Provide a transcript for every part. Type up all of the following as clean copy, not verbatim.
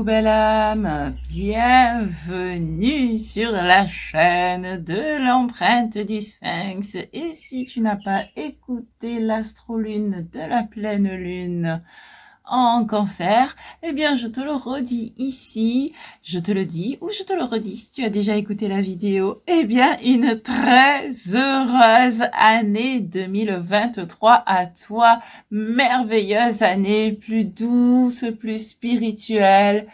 Coucou belle âme, bienvenue sur la chaîne de l'empreinte du Sphinx. Et si tu n'as pas écouté l'astrolune de la pleine lune en cancer, eh bien je te le redis ici, je te le dis ou je te le redis si tu as déjà écouté la vidéo, eh bien une très heureuse année 2023 à toi, merveilleuse année, plus douce, plus spirituelle,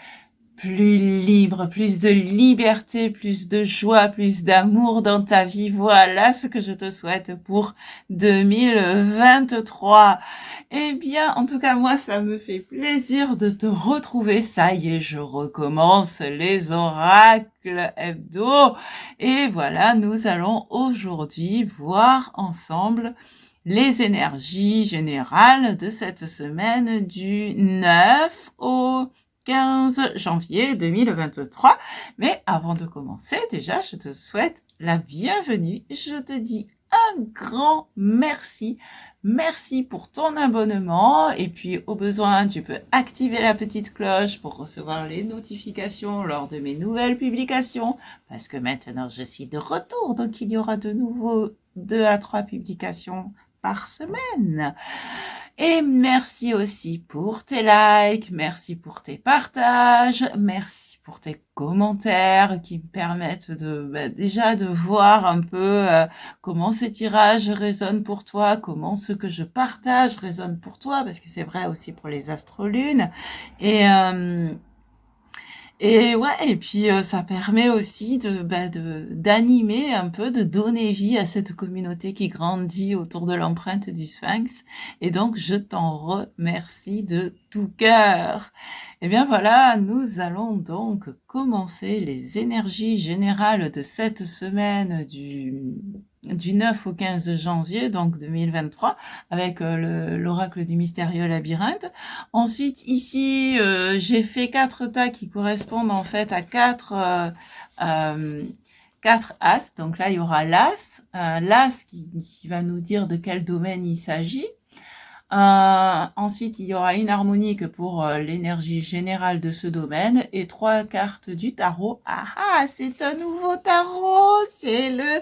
plus libre, plus de liberté, plus de joie, plus d'amour dans ta vie. Voilà ce que je te souhaite pour 2023. Eh bien, en tout cas, moi, ça me fait plaisir de te retrouver. Ça y est, je recommence les oracles hebdo. Et voilà, nous allons aujourd'hui voir ensemble les énergies générales de cette semaine du 9 au 15 janvier 2023. Mais avant de commencer, déjà, je te souhaite la bienvenue. Je te dis un grand merci. Merci pour ton abonnement. Et puis, au besoin, tu peux activer la petite cloche pour recevoir les notifications lors de mes nouvelles publications. Parce que maintenant, je suis de retour. Donc, il y aura de nouveau 2 à 3 publications par semaine. Et merci aussi pour tes likes, merci pour tes partages, merci pour tes commentaires qui me permettent déjà de voir un peu comment ces tirages résonnent pour toi, comment ce que je partage résonne pour toi, parce que c'est vrai aussi pour les astrolunes. Et ouais, et puis ça permet aussi d'animer un peu, de donner vie à cette communauté qui grandit autour de l'empreinte du Sphinx. Et donc, je t'en remercie de tout cœur. Eh bien voilà, nous allons donc commencer les énergies générales de cette semaine du 9 au 15 janvier, donc 2023, avec l'oracle du mystérieux labyrinthe. Ensuite, ici, j'ai fait 4 tas qui correspondent en fait à 4 as. Donc là, il y aura l'as, l'as qui va nous dire de quel domaine il s'agit. Ensuite, il y aura une harmonique pour l'énergie générale de ce domaine et 3 cartes du tarot. Ah, c'est un nouveau tarot, c'est le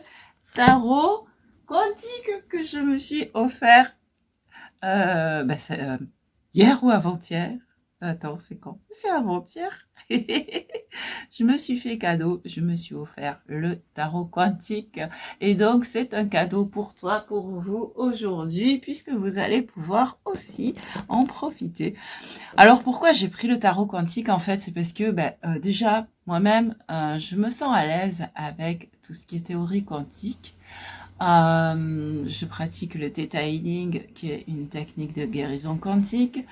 tarot quantique que je me suis offert hier ou avant-hier. Attends, c'est quand? C'est avant-hier. Je me suis fait cadeau, je me suis offert le tarot quantique. Et donc, c'est un cadeau pour toi, pour vous aujourd'hui, puisque vous allez pouvoir aussi en profiter. Alors, pourquoi j'ai pris le tarot quantique? En fait, c'est parce que déjà, moi-même, je me sens à l'aise avec tout ce qui est théorie quantique. Je pratique le Theta Healing, qui est une technique de guérison quantique.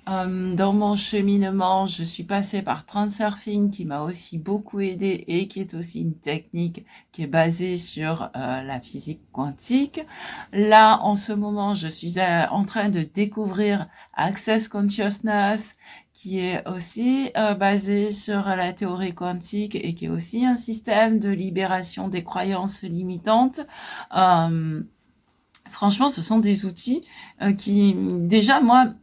Dans mon cheminement, je suis passée par Transurfing, qui m'a aussi beaucoup aidée et qui est aussi une technique qui est basée sur la physique quantique. Là, en ce moment, je suis en train de découvrir Access Consciousness, qui est aussi basé sur la théorie quantique et qui est aussi un système de libération des croyances limitantes. Franchement, ce sont des outils qui, déjà, moi,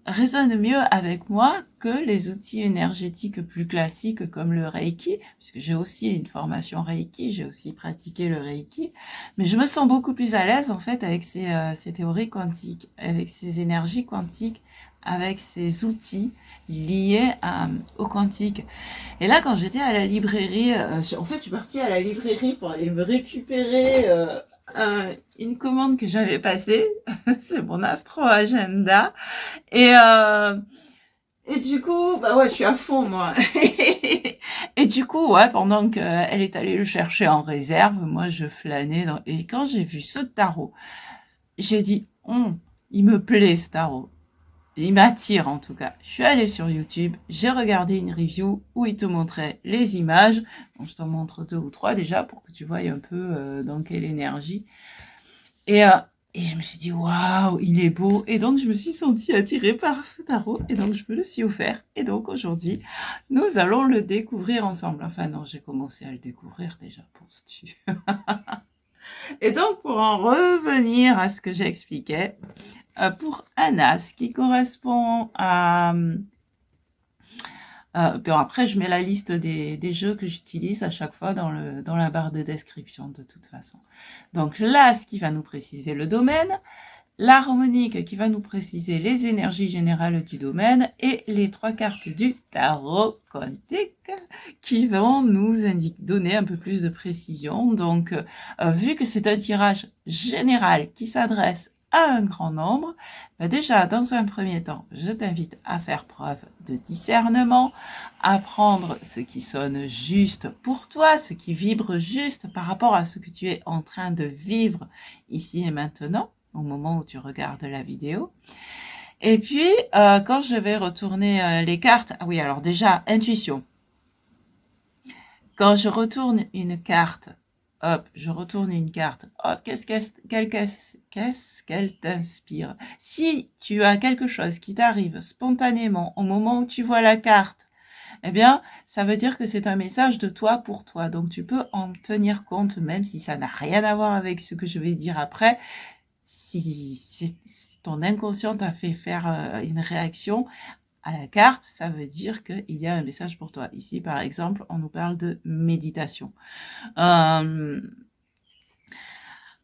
résonnent mieux avec moi que les outils énergétiques plus classiques comme le Reiki, puisque j'ai aussi une formation Reiki, j'ai aussi pratiqué le Reiki, mais je me sens beaucoup plus à l'aise, en fait, avec ces théories quantiques, avec ces énergies quantiques, avec ces outils liés au quantique. Et là, quand j'étais à la librairie, en fait, je suis partie à la librairie pour aller me récupérer une commande que j'avais passée. C'est mon astro-agenda. Et du coup, je suis à fond, moi. Et du coup, ouais, pendant qu'elle est allée le chercher en réserve, moi, je flânais. Et quand j'ai vu ce tarot, j'ai dit, il me plaît, ce tarot. Il m'attire en tout cas. Je suis allée sur YouTube, j'ai regardé une review où il te montrait les images. Bon, je t'en montre 2 ou 3 déjà pour que tu voies un peu dans quelle énergie. Et je me suis dit, waouh, il est beau. Et donc, je me suis sentie attirée par ce tarot. Et donc, je me le suis offert. Et donc, aujourd'hui, nous allons le découvrir ensemble. Enfin, non, j'ai commencé à le découvrir déjà, penses-tu? Et donc, pour en revenir à ce que j'expliquais, pour un as qui correspond Bon, après, je mets la liste des jeux que j'utilise à chaque fois dans la barre de description, de toute façon. Donc là, ce qui va nous préciser le domaine, l'harmonique qui va nous préciser les énergies générales du domaine et les 3 cartes du tarot quantique qui vont nous donner un peu plus de précision. Donc, vu que c'est un tirage général qui s'adresse à un grand nombre, déjà, dans un premier temps, je t'invite à faire preuve de discernement, à prendre ce qui sonne juste pour toi, ce qui vibre juste par rapport à ce que tu es en train de vivre ici et maintenant, au moment où tu regardes la vidéo. Et puis, quand je vais retourner les cartes, ah oui, alors déjà, intuition. Quand je retourne une carte, hop, je retourne une carte, hop, qu'est-ce qu'elle t'inspire? Si tu as quelque chose qui t'arrive spontanément au moment où tu vois la carte, eh bien, ça veut dire que c'est un message de toi pour toi. Donc, tu peux en tenir compte, même si ça n'a rien à voir avec ce que je vais dire après. Si ton inconscient t'a fait faire une réaction à la carte, ça veut dire qu'il y a un message pour toi. Ici, par exemple, on nous parle de méditation.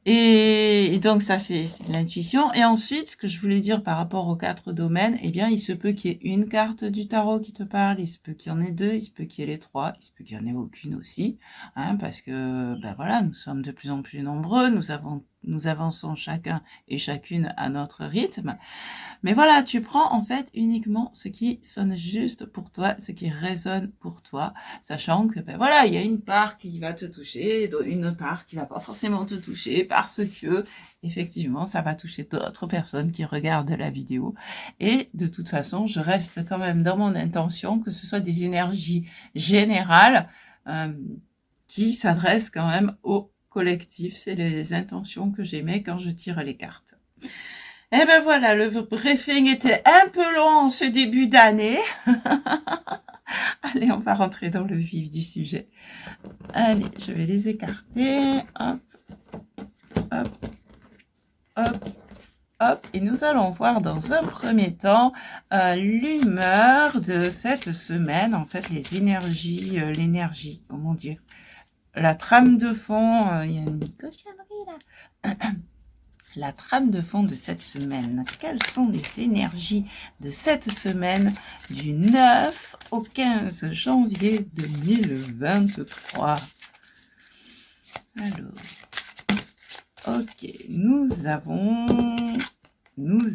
Et donc ça, c'est l'intuition. Et ensuite, ce que je voulais dire par rapport aux 4 domaines, eh bien, il se peut qu'il y ait une carte du tarot qui te parle, il se peut qu'il y en ait 2, il se peut qu'il y ait les 3, il se peut qu'il n'y en ait aucune aussi, hein, parce que, ben voilà, nous sommes de plus en plus nombreux, nous avançons chacun et chacune à notre rythme. Mais voilà, tu prends en fait uniquement ce qui sonne juste pour toi, ce qui résonne pour toi, sachant que ben voilà, il y a une part qui va te toucher, une part qui va pas forcément te toucher parce que effectivement, ça va toucher d'autres personnes qui regardent la vidéo. Et de toute façon, je reste quand même dans mon intention que ce soit des énergies générales qui s'adressent quand même au collectif. C'est les intentions que j'aimais quand je tire les cartes. Eh ben voilà, le briefing était un peu long en ce début d'année. Allez, on va rentrer dans le vif du sujet. Allez, je vais les écarter. Hop, hop, hop, hop. Et nous allons voir dans un premier temps l'humeur de cette semaine. En fait, les énergies, l'énergie, comment dire, la trame de fond. Il y a une cochonnerie là. La trame de fond de cette semaine. Quelles sont les énergies de cette semaine du 9 au 15 janvier 2023? Alors, ok, nous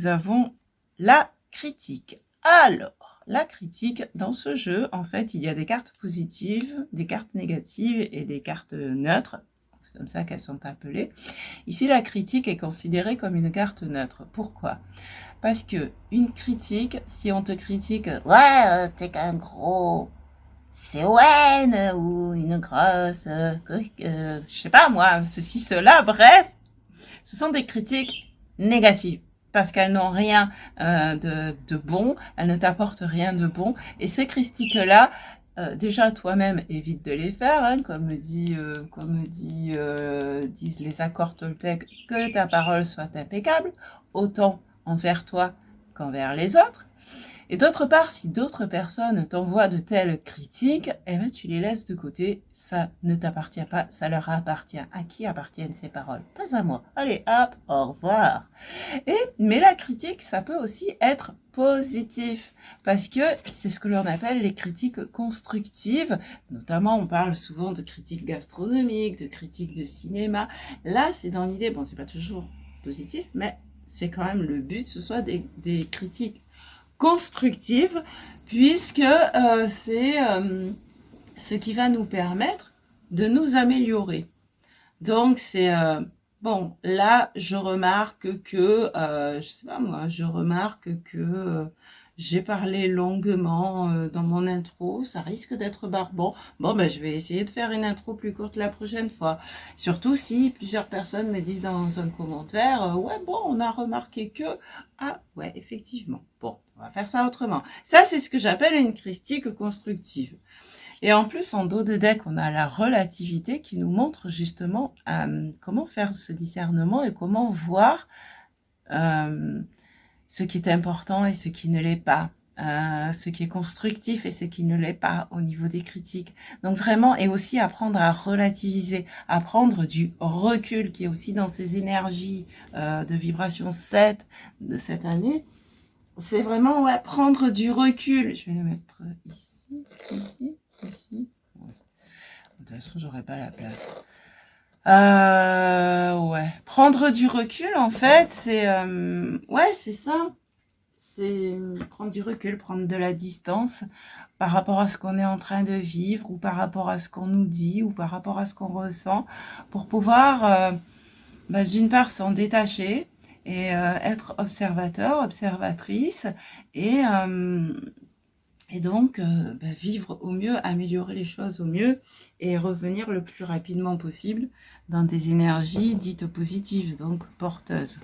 avons la critique. Alors, la critique, dans ce jeu, en fait, il y a des cartes positives, des cartes négatives et des cartes neutres. C'est comme ça qu'elles sont appelées. Ici, la critique est considérée comme une carte neutre. Pourquoi? Parce que une critique, si on te critique, ouais, t'es qu'un gros CON ou une grosse, je sais pas moi, ceci, cela, bref, ce sont des critiques négatives parce qu'elles n'ont rien de bon, elles ne t'apportent rien de bon. Et ces critiques-là, déjà toi-même évite de les faire, hein, comme disent les accords Toltec, que ta parole soit impeccable, autant envers toi qu'envers les autres. Et d'autre part, si d'autres personnes t'envoient de telles critiques, eh ben, tu les laisses de côté, ça ne t'appartient pas, ça leur appartient. À qui appartiennent ces paroles? Pas à moi. Allez, hop, au revoir. Mais la critique, ça peut aussi être positif, parce que c'est ce que l'on appelle les critiques constructives. Notamment, on parle souvent de critiques gastronomiques, de critiques de cinéma. Là, c'est dans l'idée, bon, c'est pas toujours positif, mais c'est quand même le but, ce soit des critiques constructive, puisque c'est ce qui va nous permettre de nous améliorer. Donc c'est bon, là je remarque que je sais pas moi, je remarque que j'ai parlé longuement dans mon intro, ça risque d'être barbant. Bon, ben je vais essayer de faire une intro plus courte la prochaine fois. Surtout si plusieurs personnes me disent dans un commentaire, ouais bon, on a remarqué que, ah ouais, effectivement. Bon, on va faire ça autrement. Ça, c'est ce que j'appelle une critique constructive. Et en plus, en dos de deck, on a la relativité qui nous montre justement comment faire ce discernement et comment voir ce qui est important et ce qui ne l'est pas. ce qui est constructif et ce qui ne l'est pas au niveau des critiques. Donc vraiment, et aussi apprendre à relativiser, à prendre du recul, qui est aussi dans ces énergies de vibration 7 de cette année. C'est vraiment, ouais, prendre du recul. Je vais le mettre ici, ici, ici. Ouais. De toute façon, j'aurais pas la place. Ouais. Prendre du recul, en fait, c'est... ouais, c'est ça. C'est prendre du recul, prendre de la distance par rapport à ce qu'on est en train de vivre ou par rapport à ce qu'on nous dit ou par rapport à ce qu'on ressent pour pouvoir, d'une part, s'en détacher et être observateur, observatrice et donc vivre au mieux, améliorer les choses au mieux et revenir le plus rapidement possible dans des énergies dites positives, donc porteuses.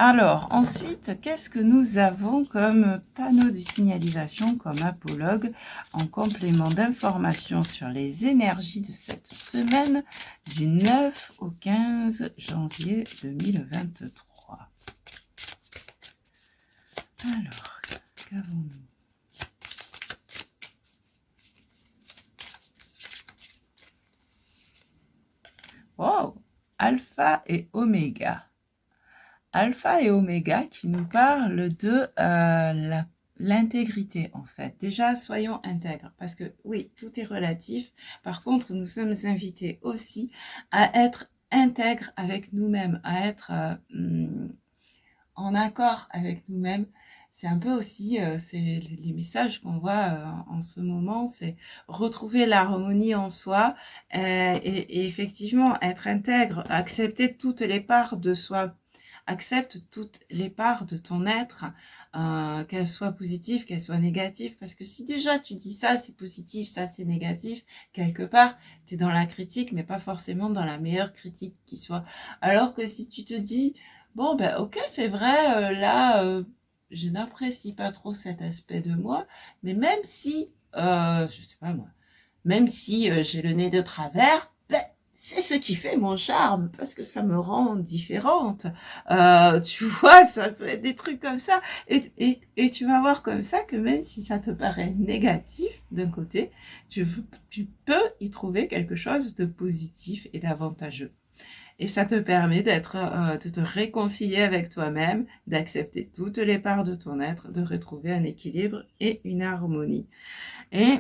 Alors, ensuite, qu'est-ce que nous avons comme panneau de signalisation, comme apologue, en complément d'informations sur les énergies de cette semaine du 9 au 15 janvier 2023. Alors, qu'avons-nous ? Wow, Alpha et Oméga. Alpha et Oméga qui nous parlent de l'intégrité en fait. Déjà, soyons intègres parce que oui, tout est relatif. Par contre, nous sommes invités aussi à être intègres avec nous-mêmes, à être en accord avec nous-mêmes. C'est un peu aussi, c'est les messages qu'on voit en ce moment, c'est retrouver l'harmonie en soi et effectivement être intègre, accepter toutes les parts de soi. Accepte toutes les parts de ton être, qu'elles soient positives, qu'elles soient négatives, parce que si déjà tu dis ça c'est positif, ça c'est négatif, quelque part tu es dans la critique, mais pas forcément dans la meilleure critique qui soit. Alors que si tu te dis, bon ben ok c'est vrai, là je n'apprécie pas trop cet aspect de moi, mais même si, je sais pas moi, même si j'ai le nez de travers, c'est ce qui fait mon charme, parce que ça me rend différente. Tu vois, ça peut être des trucs comme ça. Et tu vas voir comme ça que même si ça te paraît négatif d'un côté, tu peux y trouver quelque chose de positif et d'avantageux. Et ça te permet de te réconcilier avec toi-même, d'accepter toutes les parts de ton être, de retrouver un équilibre et une harmonie. Et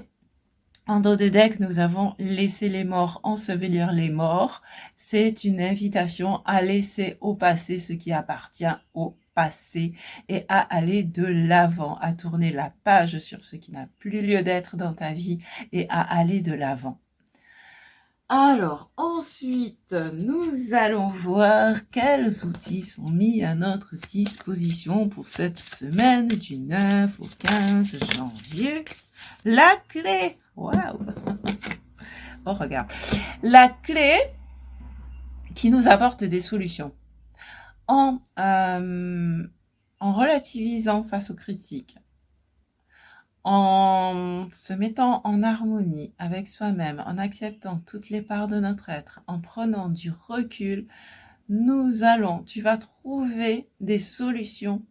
en dos de deck, nous avons laissé les morts ensevelir les morts. C'est une invitation à laisser au passé ce qui appartient au passé et à aller de l'avant, à tourner la page sur ce qui n'a plus lieu d'être dans ta vie et à aller de l'avant. Alors, ensuite, nous allons voir quels outils sont mis à notre disposition pour cette semaine du 9 au 15 janvier. La clé. Waouh. Oh, regarde. La clé qui nous apporte des solutions. En relativisant face aux critiques, en se mettant en harmonie avec soi-même, en acceptant toutes les parts de notre être, en prenant du recul, tu vas trouver des solutions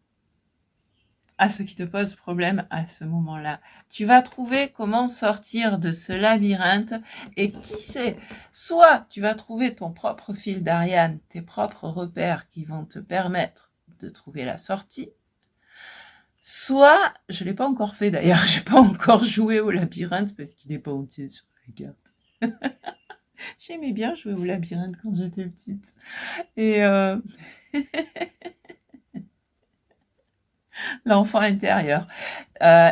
à ce qui te pose problème à ce moment-là. Tu vas trouver comment sortir de ce labyrinthe et qui sait, soit tu vas trouver ton propre fil d'Ariane, tes propres repères qui vont te permettre de trouver la sortie, soit, je ne l'ai pas encore fait d'ailleurs, je n'ai pas encore joué au labyrinthe parce qu'il n'est pas entier sur la carte. J'aimais bien jouer au labyrinthe quand j'étais petite. Et l'enfant intérieur.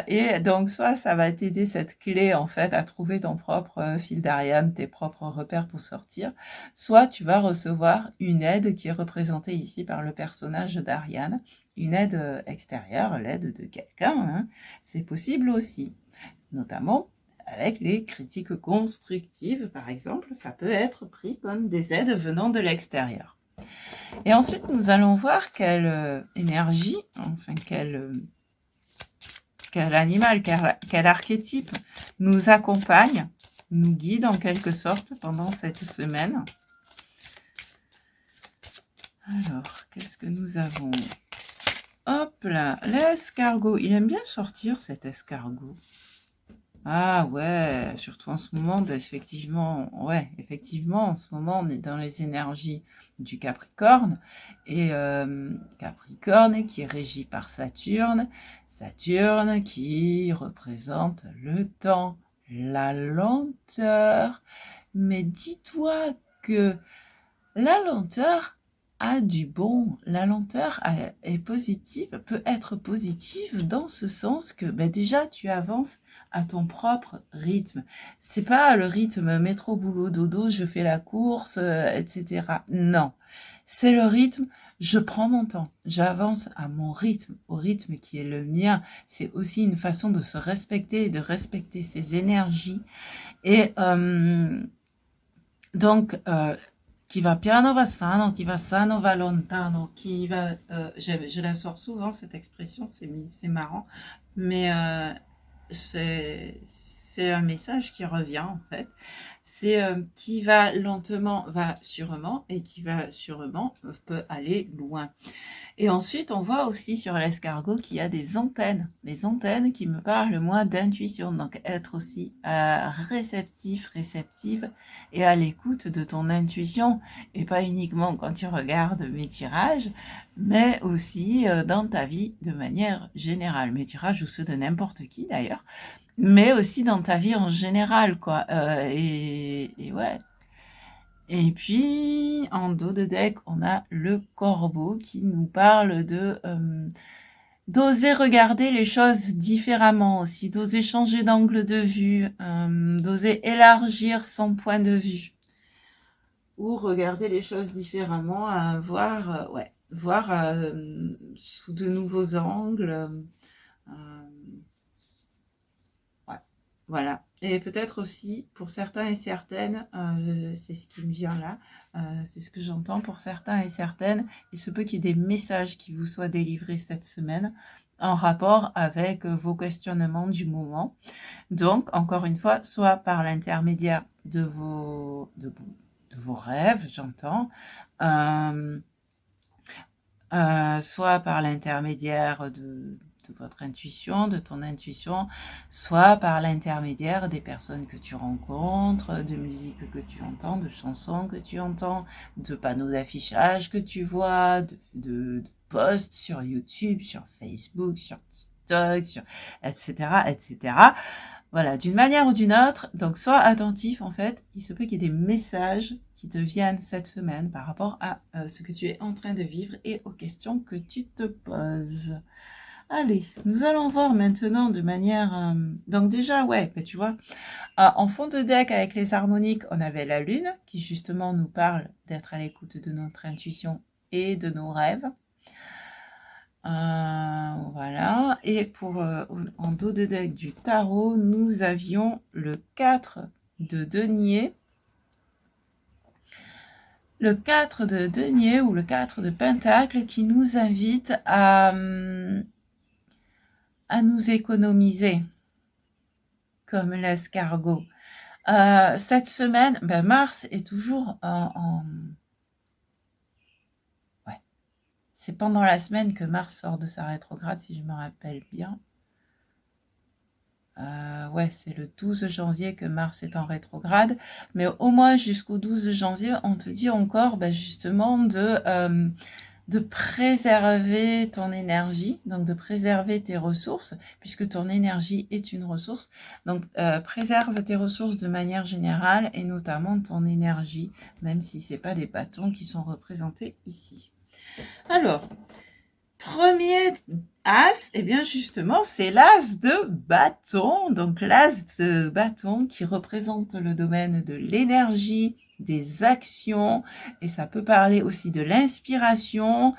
Et donc, soit ça va t'aider cette clé, en fait, à trouver ton propre fil d'Ariane, tes propres repères pour sortir, soit tu vas recevoir une aide qui est représentée ici par le personnage d'Ariane, une aide extérieure, l'aide de quelqu'un, hein. C'est possible aussi, notamment avec les critiques constructives, par exemple, ça peut être pris comme des aides venant de l'extérieur. Et ensuite, nous allons voir quelle énergie, enfin quel animal, quel archétype nous accompagne, nous guide en quelque sorte pendant cette semaine. Alors, qu'est-ce que nous avons ? hop là, l'escargot. Il aime bien sortir cet escargot. Ah ouais, surtout en ce moment, effectivement, ouais, effectivement, en ce moment, on est dans les énergies du Capricorne et Capricorne qui est régi par Saturne, Saturne qui représente le temps, la lenteur. Mais dis-toi que la lenteur a du bon. La lenteur est positive, peut être positive dans ce sens que déjà tu avances à ton propre rythme. C'est pas le rythme métro boulot dodo, je fais la course, etc. Non, c'est le rythme. Je prends mon temps, j'avance à mon rythme, au rythme qui est le mien. C'est aussi une façon de se respecter et de respecter ses énergies. Et donc, chi va piano va sano, qui va sano va lontano, qui va... je la sors souvent, cette expression, c'est marrant, mais c'est un message qui revient, en fait. C'est qui va lentement va sûrement, et qui va sûrement peut aller loin. Et ensuite, on voit aussi sur l'escargot qu'il y a des antennes qui me parlent, moi, d'intuition. Donc, être aussi réceptif, réceptive et à l'écoute de ton intuition. Et pas uniquement quand tu regardes mes tirages, mais aussi dans ta vie de manière générale. Mes tirages ou ceux de n'importe qui d'ailleurs, mais aussi dans ta vie en général, quoi. Et ouais. Et puis, en dos de deck, on a le corbeau qui nous parle de d'oser regarder les choses différemment aussi, d'oser changer d'angle de vue, d'oser élargir son point de vue ou regarder les choses différemment, voir sous de nouveaux angles. Ouais, voilà. Et peut-être aussi, pour certains et certaines, c'est ce qui me vient là, c'est ce que j'entends pour certains et certaines, il se peut qu'il y ait des messages qui vous soient délivrés cette semaine en rapport avec vos questionnements du moment. Donc, encore une fois, soit par l'intermédiaire de vos rêves, j'entends, soit par l'intermédiaire de votre intuition, de ton intuition, soit par l'intermédiaire des personnes que tu rencontres, de musique que tu entends, de chansons que tu entends, de panneaux d'affichage que tu vois, de posts sur YouTube, sur Facebook, sur TikTok, etc., etc. Voilà, d'une manière ou d'une autre. Donc, sois attentif, en fait. Il se peut qu'il y ait des messages qui te viennent cette semaine par rapport à ce que tu es en train de vivre et aux questions que tu te poses. Allez, nous allons voir maintenant de manière... Donc déjà, ouais, tu vois, en fond de deck avec les harmoniques, on avait la lune qui justement nous parle d'être à l'écoute de notre intuition et de nos rêves. Voilà, et pour en dos de deck du tarot, nous avions le 4 de denier. Le 4 de denier ou le 4 de pentacle qui nous invite à nous économiser, comme l'escargot. Cette semaine, Mars est toujours ouais. C'est pendant la semaine que Mars sort de sa rétrograde, si je me rappelle bien. Ouais, c'est le 12 janvier que Mars est en rétrograde. Mais au moins jusqu'au 12 janvier, on te dit encore justement de préserver ton énergie, donc de préserver tes ressources, puisque ton énergie est une ressource. Donc, préserve tes ressources de manière générale et notamment ton énergie, même si ce n'est pas des bâtons qui sont représentés ici. Alors, premier as, et bien justement, c'est l'as de bâton. Donc, l'as de bâton qui représente le domaine de l'énergie, des actions, et ça peut parler aussi de l'inspiration,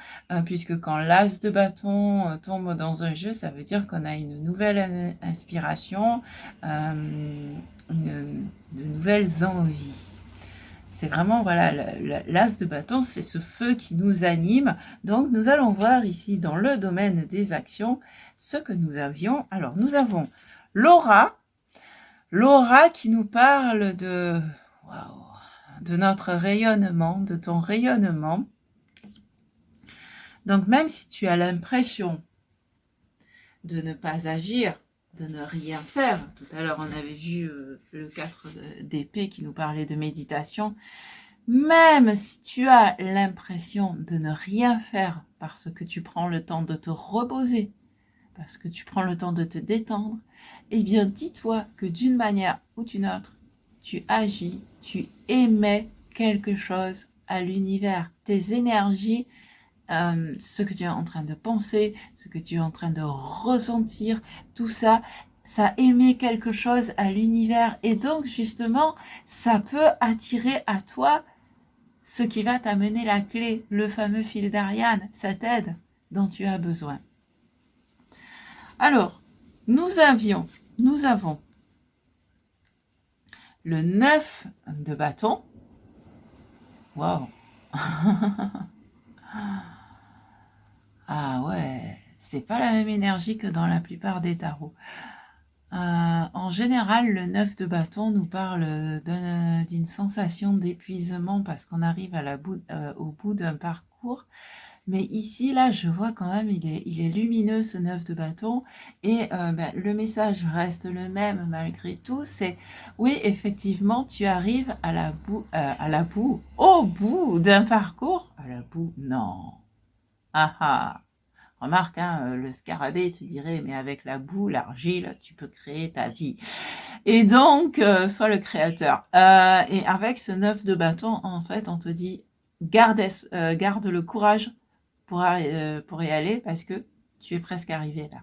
puisque quand l'as de bâton tombe dans un jeu, ça veut dire qu'on a une nouvelle inspiration, de nouvelles envies. C'est vraiment, voilà, l'as de bâton, c'est ce feu qui nous anime. Donc, nous allons voir ici, dans le domaine des actions, ce que nous avions. Alors, nous avons l'aura. L'aura qui nous parle de notre rayonnement, de ton rayonnement, Donc, même si tu as l'impression de ne pas agir, de ne rien faire, tout à l'heure on avait vu le 4 d'épée qui nous parlait de méditation, même si tu as l'impression de ne rien faire parce que tu prends le temps de te reposer, parce que tu prends le temps de te détendre, eh bien dis-toi que d'une manière ou d'une autre, tu agis, tu émets quelque chose à l'univers. Tes énergies, ce que tu es en train de penser, ce que tu es en train de ressentir, tout ça, ça émet quelque chose à l'univers. Et donc justement, ça peut attirer à toi ce qui va t'amener la clé, le fameux fil d'Ariane, cette aide dont tu as besoin. Alors, nous avons le 9 de bâton. Waouh. Ah ouais, c'est pas la même énergie que dans la plupart des tarots. En général, le 9 de bâton nous parle d'une sensation d'épuisement parce qu'on arrive au bout d'un parcours. Mais ici, là, je vois quand même, il est lumineux ce 9 de bâton. Et le message reste le même malgré tout. C'est, oui, effectivement, tu arrives au bout d'un parcours. À la boue, non. Ah ah. Remarque, hein, le scarabée, tu dirais, mais avec la boue, l'argile, tu peux créer ta vie. Et donc, sois le créateur. Et avec ce 9 de bâton, en fait, on te dit, garde le courage pour y aller parce que tu es presque arrivé là.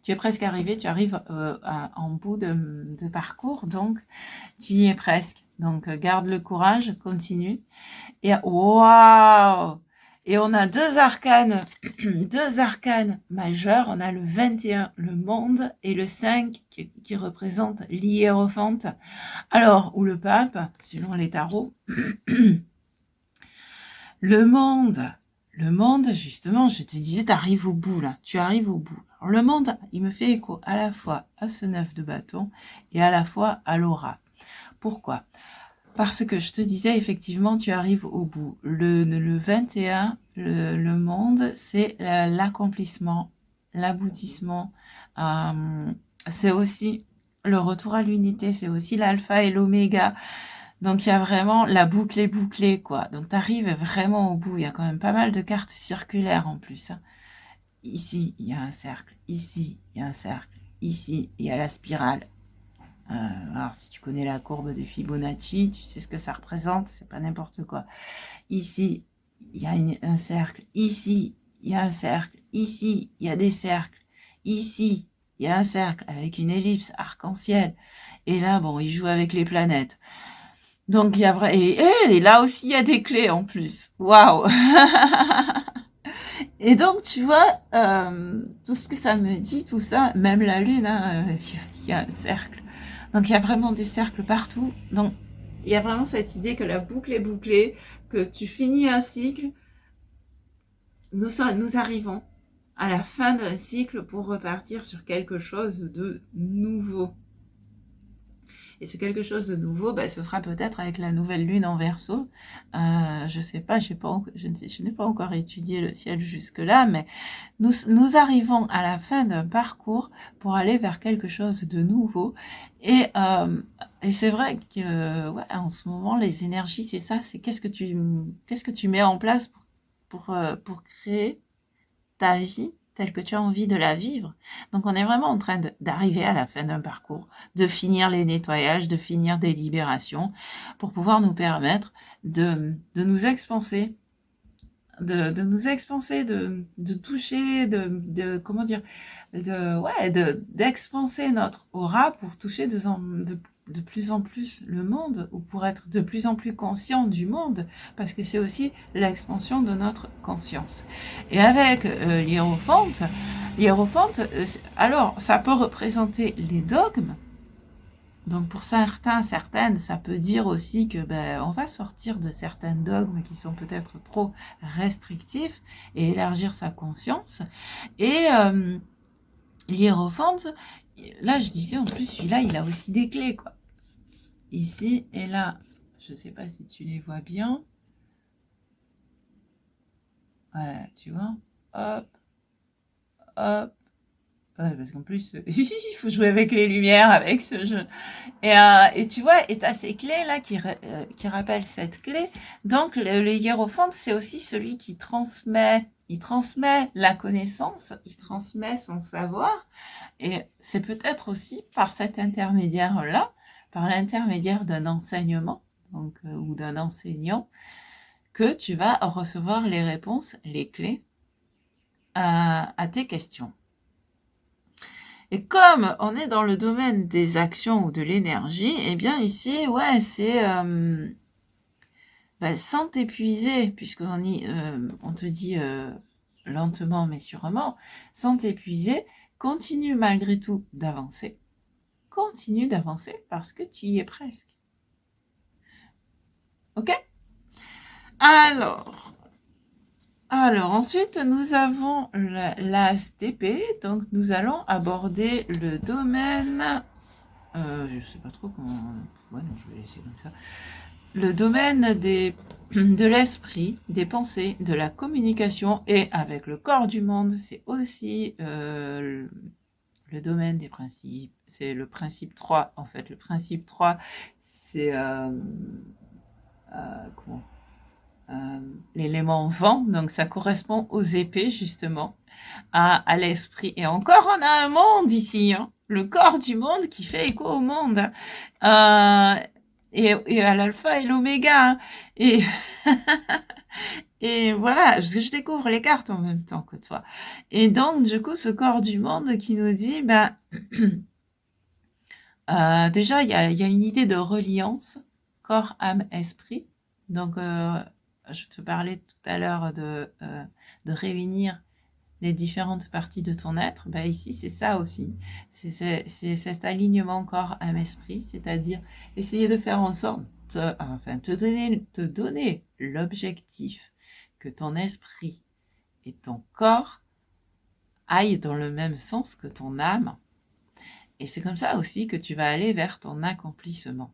Tu es presque arrivé, tu arrives en bout de parcours, donc tu y es presque. Donc, garde le courage, continue. Et waouh! Et on a deux arcanes majeurs. On a le 21, le monde, et le 5 qui représente l'hiérophante. Alors, ou le pape, selon les tarots. Le monde, justement, je te disais, tu arrives au bout, là. Tu arrives au bout. Alors, le monde, il me fait écho à la fois à ce 9 de bâton et à la fois à l'aura. Pourquoi ? Parce que je te disais, effectivement, tu arrives au bout. Le 21, le monde, c'est l'accomplissement, l'aboutissement. C'est aussi le retour à l'unité, c'est aussi l'alpha et l'oméga. Donc, il y a vraiment la boucle est bouclée, quoi. Donc, tu arrives vraiment au bout. Il y a quand même pas mal de cartes circulaires en plus. Ici, il y a un cercle. Ici, il y a un cercle. Ici, il y a la spirale. Alors, si tu connais la courbe de Fibonacci, tu sais ce que ça représente, c'est pas n'importe quoi. Ici, il y a un cercle. Ici, il y a un cercle. Ici, il y a des cercles. Ici, il y a un cercle avec une ellipse arc-en-ciel. Et là, bon, il joue avec les planètes. Donc, il y a et là aussi, il y a des clés en plus. Waouh. Et donc, tu vois, tout ce que ça me dit, tout ça, même la Lune, hein, il y a un cercle. Donc, il y a vraiment des cercles partout. Donc, il y a vraiment cette idée que la boucle est bouclée, que tu finis un cycle. Nous arrivons à la fin d'un cycle pour repartir sur quelque chose de nouveau. Et ce quelque chose de nouveau, ce sera peut-être avec la nouvelle lune en Verseau. Je sais pas, je n'ai pas encore étudié le ciel jusque-là, mais nous arrivons à la fin d'un parcours pour aller vers quelque chose de nouveau. Et c'est vrai que en ce moment, les énergies, c'est ça, c'est qu'est-ce que tu mets en place pour créer ta vie telle que tu as envie de la vivre. Donc, on est vraiment en train d'arriver à la fin d'un parcours, de finir les nettoyages, de finir des libérations, pour pouvoir nous permettre de nous expanser, de nous expanser, de toucher, comment dire, d'expanser notre aura pour toucher de plus en plus le monde, ou pour être de plus en plus conscient du monde, parce que c'est aussi l'expansion de notre conscience. Et avec l'hiérophante, alors ça peut représenter les dogmes. Donc pour certaines, ça peut dire aussi que on va sortir de certains dogmes qui sont peut-être trop restrictifs et élargir sa conscience. Et l'hiérophante, là je disais en plus celui-là il a aussi des clés quoi. Ici et là, je sais pas si tu les vois bien. Ouais, tu vois. hop, hop. Ouais, parce qu'en plus, il faut jouer avec les lumières, avec ce jeu. Et tu vois, et tu as ces clés là qui rappellent cette clé. Donc le hiérophante, c'est aussi celui qui transmet, il transmet la connaissance, il transmet son savoir. Et c'est peut-être aussi par cet intermédiaire-là, par l'intermédiaire d'un enseignement, donc, ou d'un enseignant, que tu vas recevoir les réponses, les clés à tes questions. Et comme on est dans le domaine des actions ou de l'énergie, eh bien ici, ouais, c'est sans t'épuiser, puisqu'on on te dit lentement mais sûrement, sans t'épuiser, continue malgré tout d'avancer. Continue d'avancer parce que tu y es presque. Ok? Alors ensuite, nous avons l'ASTP, donc nous allons aborder le domaine, je sais pas trop comment, ouais non, je vais laisser comme ça, le domaine de l'esprit, des pensées, de la communication et avec le corps du monde, c'est aussi le domaine des principes, c'est le principe 3, en fait, le principe 3, c'est comment l'élément vent, donc ça correspond aux épées justement, à l'esprit. Et encore, on a un monde ici, hein, le corps du monde qui fait écho au monde, et à l'alpha et l'oméga. Hein. Et et voilà, je découvre les cartes en même temps que toi. Et donc, du coup, ce corps du monde qui nous dit, ben, déjà, il y a une idée de reliance, corps, âme, esprit. Donc, je te parlais tout à l'heure de réunir les différentes parties de ton être. Ben ici, c'est ça aussi. C'est cet alignement corps, âme, esprit, c'est-à-dire essayer de faire en sorte, enfin, te donner l'objectif que ton esprit et ton corps aillent dans le même sens que ton âme. Et c'est comme ça aussi que tu vas aller vers ton accomplissement.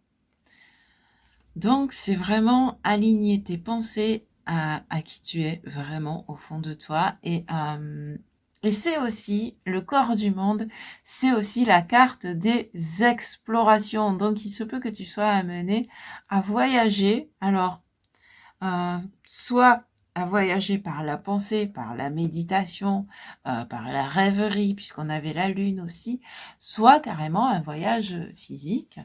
Donc, c'est vraiment aligner tes pensées à qui tu es vraiment au fond de toi. Et c'est aussi, le corps du monde, c'est aussi la carte des explorations. Donc, il se peut que tu sois amené à voyager. Alors, soit à voyager par la pensée, par la méditation, par la rêverie, puisqu'on avait la lune aussi, soit carrément un voyage physique,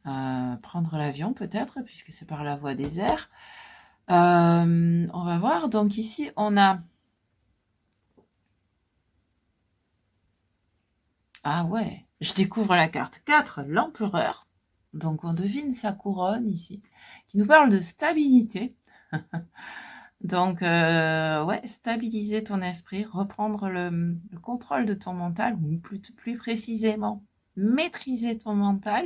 prendre l'avion peut-être, puisque c'est par la voie des airs. On va voir, donc ici on a... Ah ouais, je découvre la carte 4, l'empereur. Donc on devine sa couronne ici, qui nous parle de stabilité. Donc, ouais, stabiliser ton esprit, reprendre le contrôle de ton mental, ou plus précisément, maîtriser ton mental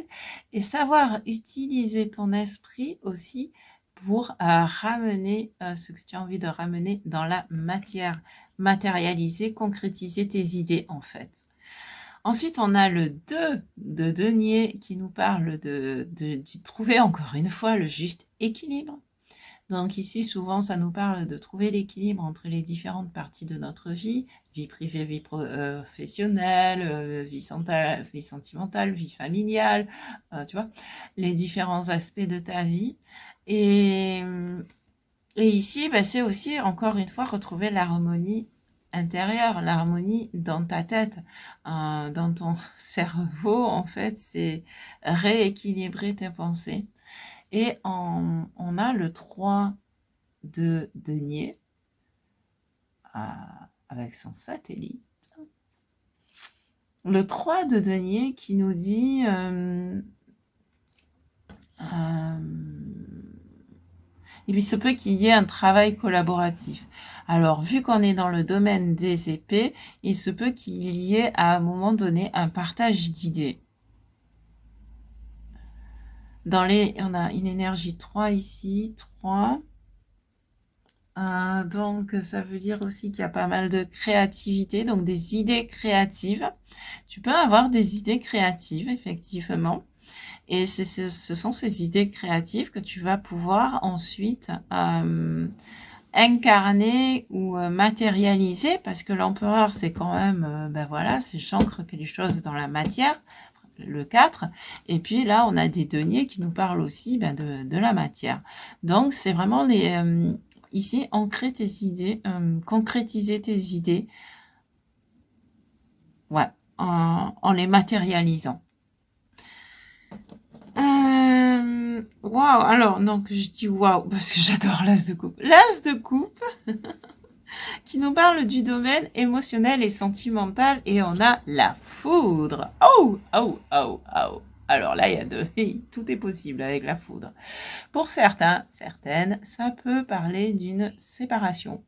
et savoir utiliser ton esprit aussi pour ramener ce que tu as envie de ramener dans la matière, matérialiser, concrétiser tes idées en fait. Ensuite, on a le 2 de denier qui nous parle de trouver encore une fois le juste équilibre. Donc ici, souvent, ça nous parle de trouver l'équilibre entre les différentes parties de notre vie, vie privée, vie professionnelle, vie sentimentale, vie familiale, tu vois, les différents aspects de ta vie. Et ici, bah, c'est aussi, encore une fois, retrouver l'harmonie intérieure, l'harmonie dans ta tête, dans ton cerveau, en fait, c'est rééquilibrer tes pensées. Et on a le 3 de denier avec son satellite. Le 3 de denier qui nous dit il se peut qu'il y ait un travail collaboratif. Alors, vu qu'on est dans le domaine des épées, il se peut qu'il y ait à un moment donné un partage d'idées. On a une énergie 3 ici, 3. Donc, ça veut dire aussi qu'il y a pas mal de créativité, donc des idées créatives. Tu peux avoir des idées créatives, effectivement. Et ce sont ces idées créatives que tu vas pouvoir ensuite incarner ou matérialiser, parce que l'empereur, c'est quand même, ben voilà, c'est j'ancre les choses dans la matière, le 4. Et puis là, on a des deniers qui nous parlent aussi ben, de la matière. Donc, c'est vraiment ici, ancrer tes idées, concrétiser tes idées, ouais, en les matérialisant. Waouh, alors, donc, je dis waouh, parce que j'adore l'as de coupe. L'as de coupe, qui nous parle du domaine émotionnel et sentimental, et on a la foudre. Oh, oh, oh, oh. Alors là, tout est possible avec la foudre. Pour certains, certaines, ça peut parler d'une séparation.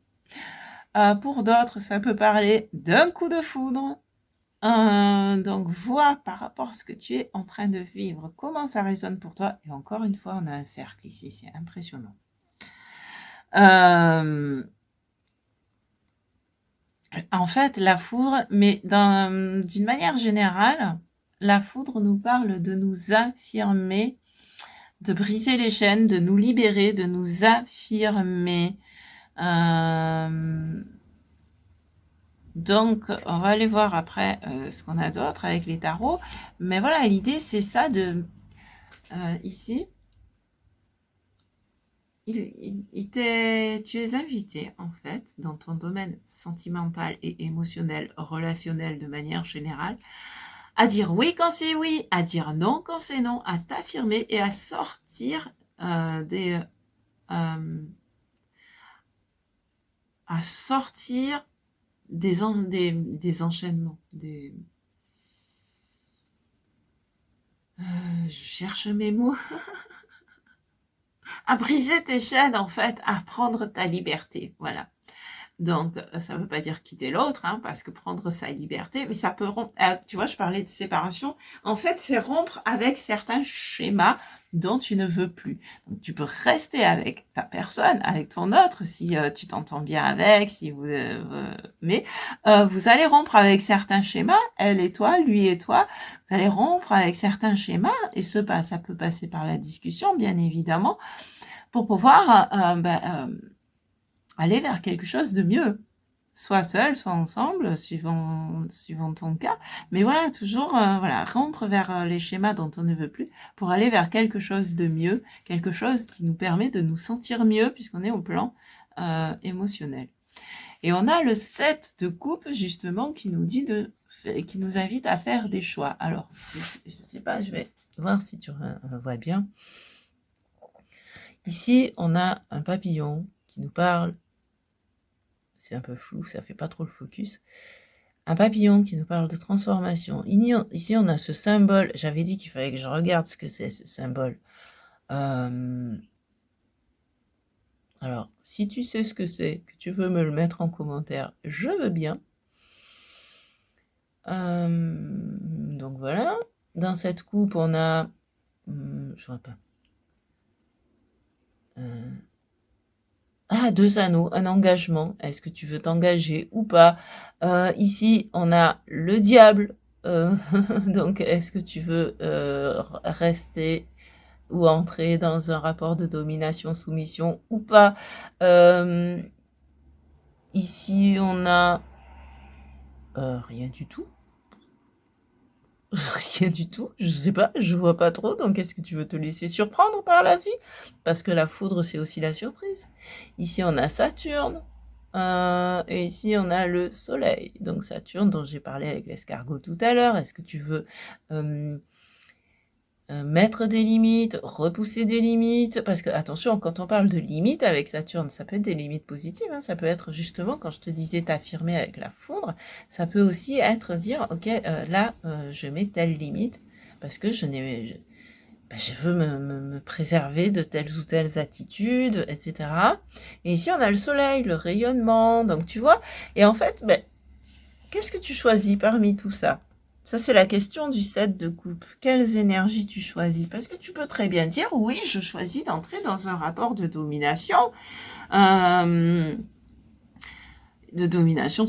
Pour d'autres, ça peut parler d'un coup de foudre. Donc, vois par rapport à ce que tu es en train de vivre, comment ça résonne pour toi. Et encore une fois, on a un cercle ici, c'est impressionnant. En fait, la foudre, mais d'une manière générale, la foudre nous parle de nous affirmer, de briser les chaînes, de nous libérer, de nous affirmer. Donc, on va aller voir après ce qu'on a d'autre avec les tarots. Mais voilà, l'idée, c'est ça de... ici, tu es invité, en fait, dans ton domaine sentimental et émotionnel, relationnel de manière générale, à dire oui quand c'est oui, à dire non quand c'est non, à t'affirmer et à sortir des enchaînements, je cherche mes mots, à briser tes chaînes en fait, à prendre ta liberté, voilà. Donc, ça ne veut pas dire quitter l'autre, hein, parce que prendre sa liberté, mais ça peut rompre, tu vois, je parlais de séparation, en fait, c'est rompre avec certains schémas dont tu ne veux plus. Donc, tu peux rester avec ta personne, avec ton autre, si tu t'entends bien avec, si vous, mais vous allez rompre avec certains schémas, elle et toi, lui et toi, vous allez rompre avec certains schémas, et ça peut passer par la discussion, bien évidemment, pour pouvoir aller vers quelque chose de mieux. Soit seul, soit ensemble, suivant ton cas. Mais voilà, toujours voilà, rompre vers les schémas dont on ne veut plus pour aller vers quelque chose de mieux, quelque chose qui nous permet de nous sentir mieux puisqu'on est au plan émotionnel. Et on a le 7 de coupe justement qui nous dit qui nous invite à faire des choix. Alors, je ne sais pas, je vais voir si tu vois bien. Ici, on a un papillon qui nous parle. C'est un peu flou, ça fait pas trop le focus. Un papillon qui nous parle de transformation. Ici, on a ce symbole. J'avais dit qu'il fallait que je regarde ce que c'est, ce symbole. Alors, si tu sais ce que c'est, que tu veux me le mettre en commentaire, je veux bien. Donc voilà. Dans cette coupe, on a... je vois pas. 2 anneaux, un engagement. Est-ce que tu veux t'engager ou pas? Ici, on a le diable. Donc, est-ce que tu veux rester ou entrer dans un rapport de domination-soumission ou pas? Ici, on a rien du tout. Rien du tout, je sais pas, je vois pas trop, donc est-ce que tu veux te laisser surprendre par la vie? Parce que la foudre, c'est aussi la surprise. Ici, on a Saturne, et ici, on a le Soleil. Donc Saturne, dont j'ai parlé avec l'escargot tout à l'heure, est-ce que tu veux mettre des limites, repousser des limites? Parce que, attention, quand on parle de limites avec Saturne, ça peut être des limites positives, hein, ça peut être justement, quand je te disais t'affirmer avec la foudre, ça peut aussi être dire, ok, là, je mets telle limite, parce que je veux me préserver de telles ou telles attitudes, etc. Et ici, on a le soleil, le rayonnement, donc tu vois, et en fait, qu'est-ce que tu choisis parmi tout ça? Ça, c'est la question du 7 de coupe. Quelles énergies tu choisis? Parce que tu peux très bien dire, oui, je choisis d'entrer dans un rapport de domination,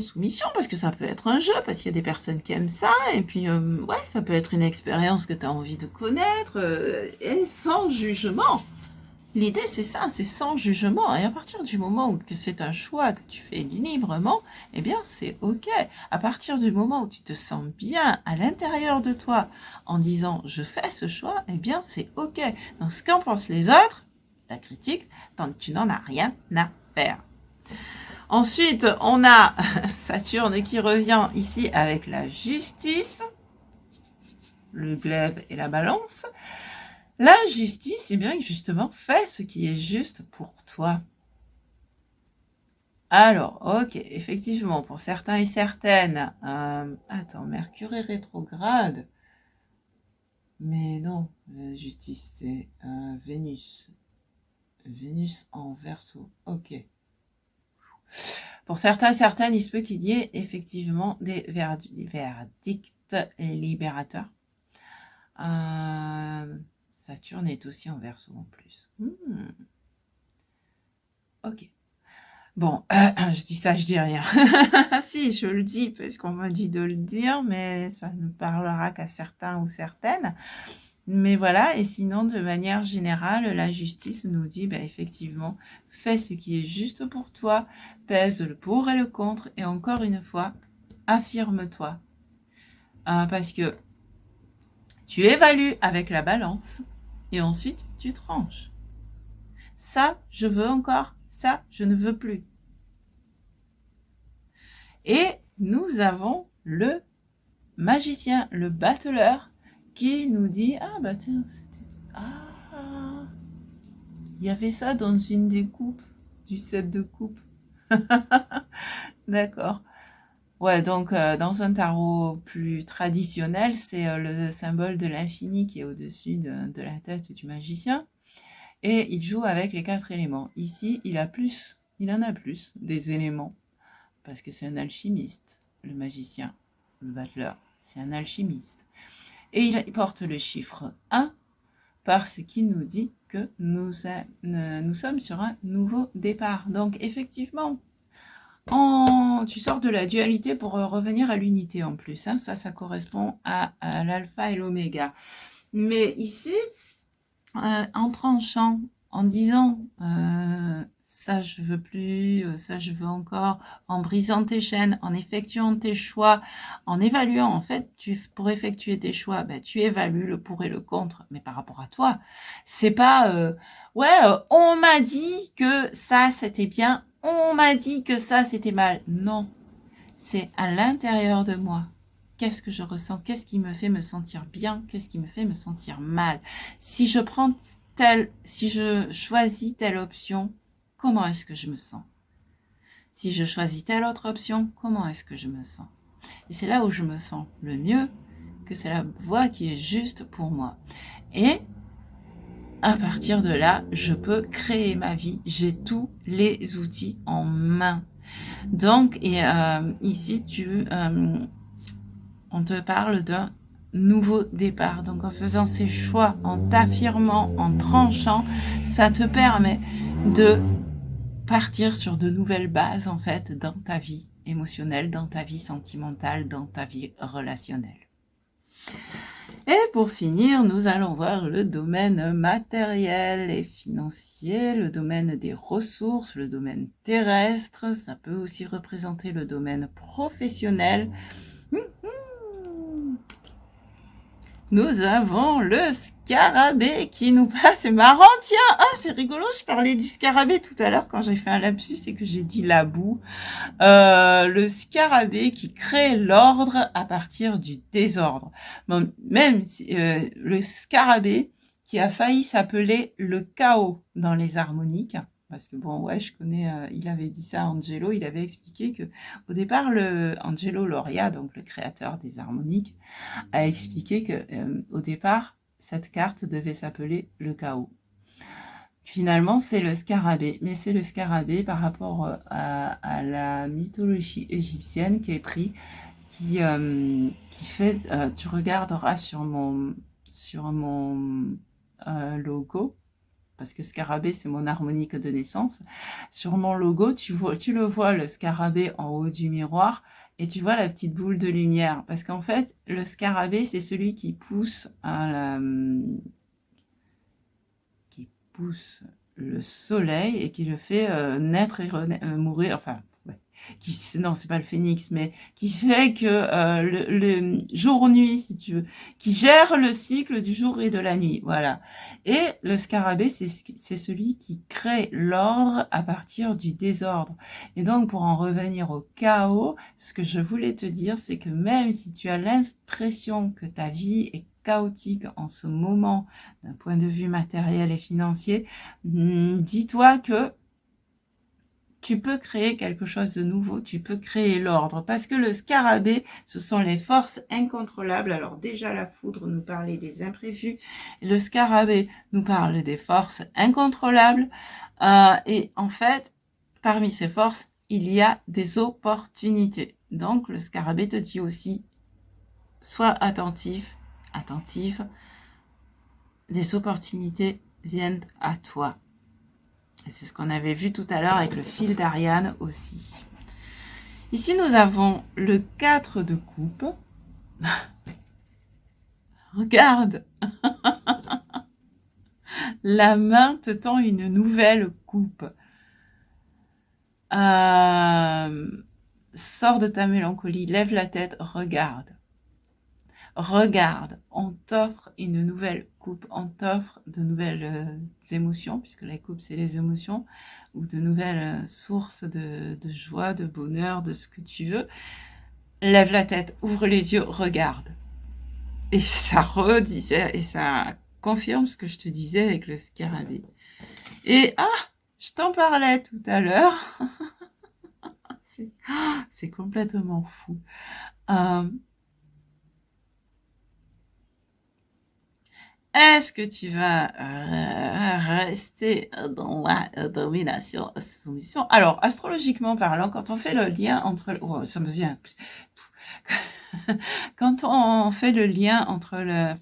soumission, parce que ça peut être un jeu, parce qu'il y a des personnes qui aiment ça, et puis, ouais, ça peut être une expérience que tu as envie de connaître, et sans jugement. L'idée, c'est ça, c'est sans jugement. Et à partir du moment où que c'est un choix que tu fais librement, eh bien, c'est OK. À partir du moment où tu te sens bien à l'intérieur de toi en disant je fais ce choix, eh bien, c'est OK. Donc, ce qu'en pensent les autres, la critique, tant que tu n'en as rien à faire. Ensuite, on a Saturne qui revient ici avec la justice, le glaive et la balance. La justice, eh bien, justement, fais ce qui est juste pour toi. Alors, ok, effectivement, pour certains et certaines, attends, Mercure est rétrograde. Mais non, la justice, c'est Vénus. Vénus en Verseau, ok. Pour certains et certaines, il se peut qu'il y ait effectivement des verdicts libérateurs. Saturne est aussi en Verseau en plus. Ok. Bon, je dis ça, je dis rien. Si, je le dis parce qu'on m'a dit de le dire, mais ça ne parlera qu'à certains ou certaines. Mais voilà, et sinon, de manière générale, la justice nous dit, bah, effectivement, fais ce qui est juste pour toi, pèse le pour et le contre, et encore une fois, affirme-toi. Parce que tu évalues avec la balance, et ensuite, tu tranches. Ça, je veux encore, ça, je ne veux plus. Et nous avons le magicien, le battleur, qui nous dit, ah bah tiens, il y avait ça dans une des coupes, du set de coupes. D'accord. Ouais, donc dans un tarot plus traditionnel, c'est le symbole de l'infini qui est au-dessus de la tête du magicien. Et il joue avec les 4 éléments. Ici, il en a plus des éléments. Parce que c'est un alchimiste, le magicien, le battleur. C'est un alchimiste. Et il porte le chiffre 1 parce qu'il nous dit que nous sommes sur un nouveau départ. Donc effectivement, tu sors de la dualité pour revenir à l'unité en plus. Hein. Ça correspond à l'alpha et l'oméga. Mais ici, en tranchant, en disant ça je veux plus, ça je veux encore, en brisant tes chaînes, en effectuant tes choix, en évaluant, en fait, pour effectuer tes choix, ben, tu évalues le pour et le contre, mais par rapport à toi. C'est pas on m'a dit que ça c'était bien, on m'a dit que ça c'était mal. Non, c'est à l'intérieur de moi. Qu'est-ce que je ressens? Qu'est-ce qui me fait me sentir bien? Qu'est-ce qui me fait me sentir mal? Si je choisis telle option, comment est-ce que je me sens? Si je choisis telle autre option, comment est-ce que je me sens? Et c'est là où je me sens le mieux, que c'est la voie qui est juste pour moi. Et à partir de là, je peux créer ma vie. J'ai tous les outils en main. Donc, ici, on te parle d'un nouveau départ. Donc, en faisant ces choix, en t'affirmant, en tranchant, ça te permet de partir sur de nouvelles bases, en fait, dans ta vie émotionnelle, dans ta vie sentimentale, dans ta vie relationnelle. Et pour finir, nous allons voir le domaine matériel et financier, le domaine des ressources, le domaine terrestre. Ça peut aussi représenter le domaine professionnel. Nous avons le scarabée qui nous passe. C'est marrant, tiens. Ah, c'est rigolo, je parlais du scarabée tout à l'heure quand j'ai fait un lapsus et que j'ai dit la boue. Le scarabée qui crée l'ordre à partir du désordre. Bon, même le scarabée qui a failli s'appeler le chaos dans les harmoniques. Parce que bon, ouais, je connais, il avait dit ça à Angelo, il avait expliqué que au départ, Angelo Lauria, donc le créateur des harmoniques, a expliqué que au départ, cette carte devait s'appeler le chaos. Finalement, c'est le scarabée, mais c'est le scarabée par rapport à la mythologie égyptienne qui est pris, qui fait, tu regarderas sur mon logo, parce que scarabée, c'est mon harmonique de naissance. Sur mon logo, tu le vois, le scarabée en haut du miroir, et tu vois la petite boule de lumière. Parce qu'en fait, le scarabée, c'est celui qui pousse le soleil et qui le fait naître et mourir, enfin, ouais, non, c'est pas le phénix, mais qui fait que le jour-nuit, si tu veux, qui gère le cycle du jour et de la nuit, voilà. Et le scarabée, c'est celui qui crée l'ordre à partir du désordre. Et donc, pour en revenir au chaos, ce que je voulais te dire, c'est que même si tu as l'impression que ta vie est chaotique en ce moment, d'un point de vue matériel et financier, dis-toi que tu peux créer quelque chose de nouveau, tu peux créer l'ordre, parce que le scarabée, ce sont les forces incontrôlables. Alors déjà, la foudre nous parlait des imprévus, le scarabée nous parle des forces incontrôlables, et en fait, parmi ces forces, il y a des opportunités. Donc le scarabée te dit aussi, sois attentif, attentive, des opportunités viennent à toi. Et c'est ce qu'on avait vu tout à l'heure avec le fil d'Ariane aussi. Ici, nous avons le 4 de coupe. Regarde, la main te tend une nouvelle coupe. Sors de ta mélancolie, lève la tête, regarde. Regarde, on t'offre une nouvelle coupe, on t'offre de nouvelles émotions, puisque la coupe, c'est les émotions, ou de nouvelles sources de joie, de bonheur, de ce que tu veux. Lève la tête, ouvre les yeux, regarde. Et ça redisait, et ça confirme ce que je te disais avec le scarabée. Et je t'en parlais tout à l'heure. C'est complètement fou. Est-ce que tu vas rester dans la domination, soumission? Alors, astrologiquement parlant, quand on fait le lien entre... Oh, ça me vient... Quand on fait le lien entre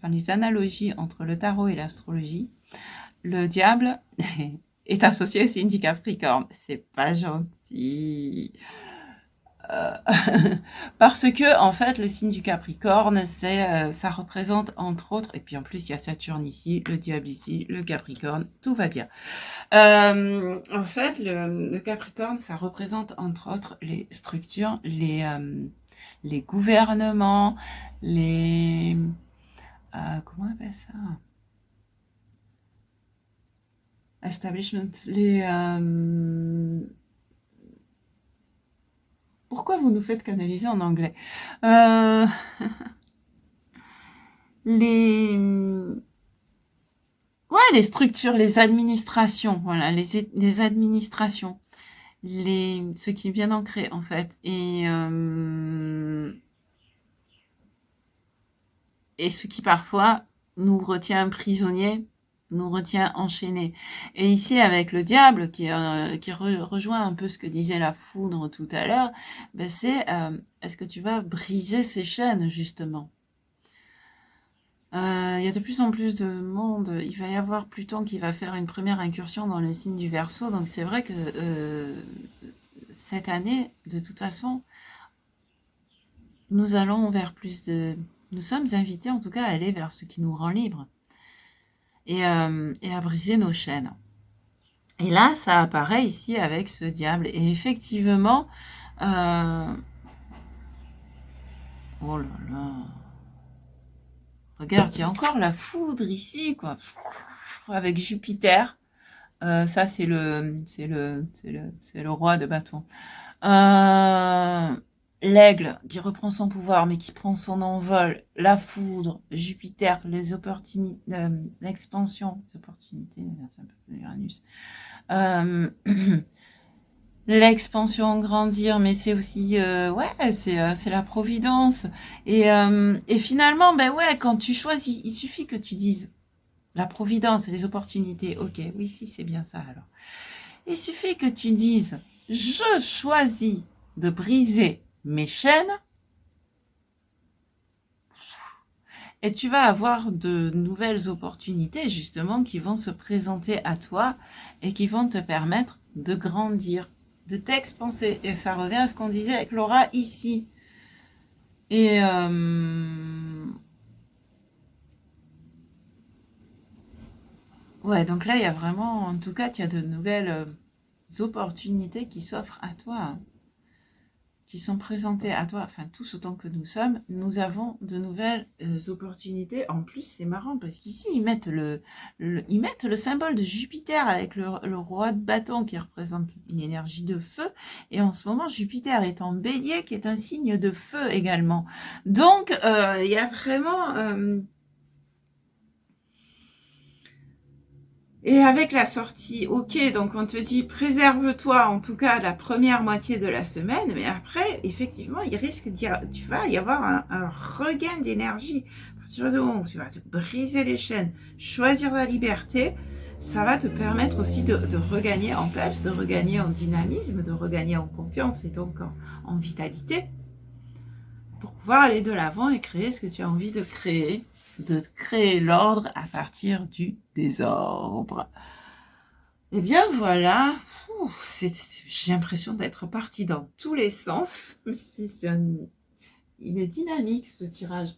les analogies entre le tarot et l'astrologie, le diable est associé au signe du Capricorne. C'est pas gentil. Parce que en fait le signe du Capricorne, ça représente entre autres, et puis en plus il y a Saturne ici, le diable ici, le Capricorne, tout va bien. En fait le Capricorne, ça représente entre autres les structures, les gouvernements, les comment on appelle ça, establishment, les pourquoi vous nous faites canaliser en anglais? Les les structures, les administrations, voilà, les administrations, ce qui vient d'ancrer en fait, et ce qui parfois nous retient prisonniers, nous retient enchaînés. Et ici avec le diable qui rejoint un peu ce que disait la foudre tout à l'heure, c'est est-ce que tu vas briser ces chaînes justement? Il y a de plus en plus de monde. Il va y avoir Pluton qui va faire une première incursion dans le signe du Verseau. Donc c'est vrai que cette année, de toute façon, nous allons vers plus de... Nous sommes invités en tout cas à aller vers ce qui nous rend libres et à briser nos chaînes. Et là, ça apparaît ici avec ce diable. Et effectivement... oh là là... Regarde, il y a encore la foudre ici, quoi. Avec Jupiter. Ça, c'est le roi de bâton. L'aigle qui reprend son pouvoir, mais qui prend son envol. La foudre, Jupiter, les opportunités, l'expansion, les opportunités, c'est un peu Uranus. L'expansion, grandir, mais c'est aussi, c'est la providence. Et finalement, quand tu choisis, il suffit que tu dises la providence, les opportunités. Ok, oui, si, c'est bien ça alors. Il suffit que tu dises, je choisis de briser mes chaînes, et tu vas avoir de nouvelles opportunités justement qui vont se présenter à toi et qui vont te permettre de grandir, de t'expanser. Et ça revient à ce qu'on disait avec Laura ici. Et Ouais, donc là, il y a vraiment, en tout cas, il y a de nouvelles opportunités qui s'offrent à toi, hein, qui sont présentées à toi, enfin tous autant que nous sommes, nous avons de nouvelles opportunités. En plus, c'est marrant parce qu'ici, ils mettent le symbole de Jupiter avec le roi de bâton qui représente une énergie de feu. Et en ce moment, Jupiter est en bélier, qui est un signe de feu également. Donc, il y a vraiment... Et avec la sortie, ok, donc on te dit préserve-toi en tout cas la première moitié de la semaine, mais après, effectivement, il risque tu vas y avoir un regain d'énergie. À partir du moment où tu vas te briser les chaînes, choisir la liberté, ça va te permettre aussi de regagner en peps, de regagner en dynamisme, de regagner en confiance et donc en vitalité pour pouvoir aller de l'avant et créer ce que tu as envie de créer l'ordre à partir du désordre. Eh bien voilà, j'ai l'impression d'être partie dans tous les sens, mais il est dynamique ce tirage.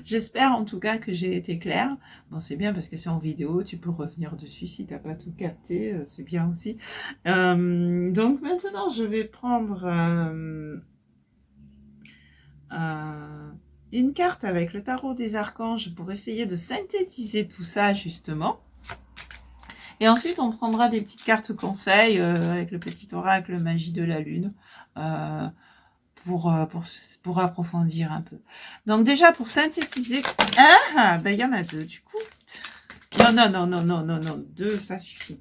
J'espère en tout cas que j'ai été claire. Bon, c'est bien parce que c'est en vidéo, tu peux revenir dessus si tu n'as pas tout capté, c'est bien aussi. Donc maintenant, je vais prendre une carte avec le tarot des archanges pour essayer de synthétiser tout ça justement. Et ensuite, on prendra des petites cartes conseils avec le petit oracle magie de la lune pour approfondir un peu. Donc déjà, pour synthétiser... ben, y en a deux du coup. Non, deux, ça suffit.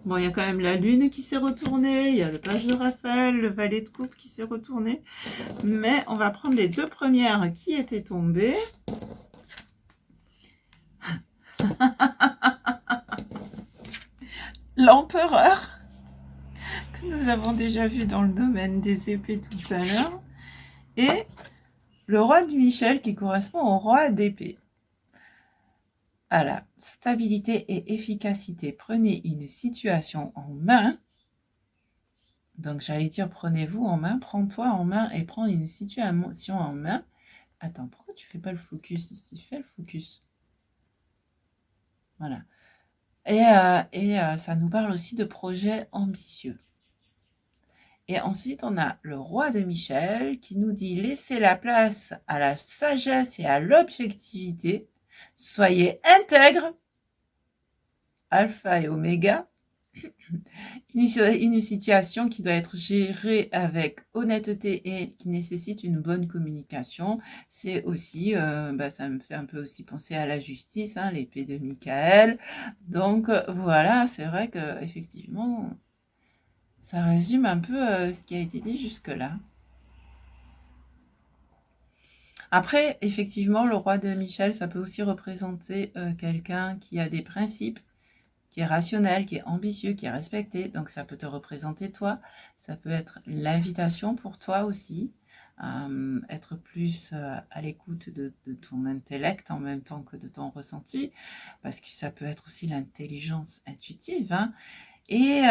Bon, il y a quand même la lune qui s'est retournée, il y a le page de Raphaël, le valet de coupe qui s'est retourné. Mais on va prendre les deux premières qui étaient tombées. L'empereur, que nous avons déjà vu dans le domaine des épées tout à l'heure. Et le roi de Michel qui correspond au roi d'épée. À la stabilité et efficacité, prenez une situation en main. Donc j'allais dire prenez-vous en main, prends-toi en main et prends une situation en main. Attends, pourquoi tu fais pas le focus ici? Fais le focus. Voilà. Et ça nous parle aussi de projets ambitieux. Et ensuite, on a le roi de Michel qui nous dit « Laissez la place à la sagesse et à l'objectivité. Soyez intègre, alpha et oméga. » Une situation qui doit être gérée avec honnêteté et qui nécessite une bonne communication. C'est aussi, ça me fait un peu aussi penser à la justice, hein, l'épée de Michael. Donc voilà, c'est vrai que effectivement, ça résume un peu ce qui a été dit jusque-là. Après, effectivement, le roi de Michel, ça peut aussi représenter quelqu'un qui a des principes, qui est rationnel, qui est ambitieux, qui est respecté. Donc, ça peut te représenter toi. Ça peut être l'invitation pour toi aussi. Être plus à l'écoute de ton intellect en même temps que de ton ressenti. Parce que ça peut être aussi l'intelligence intuitive. Hein. Et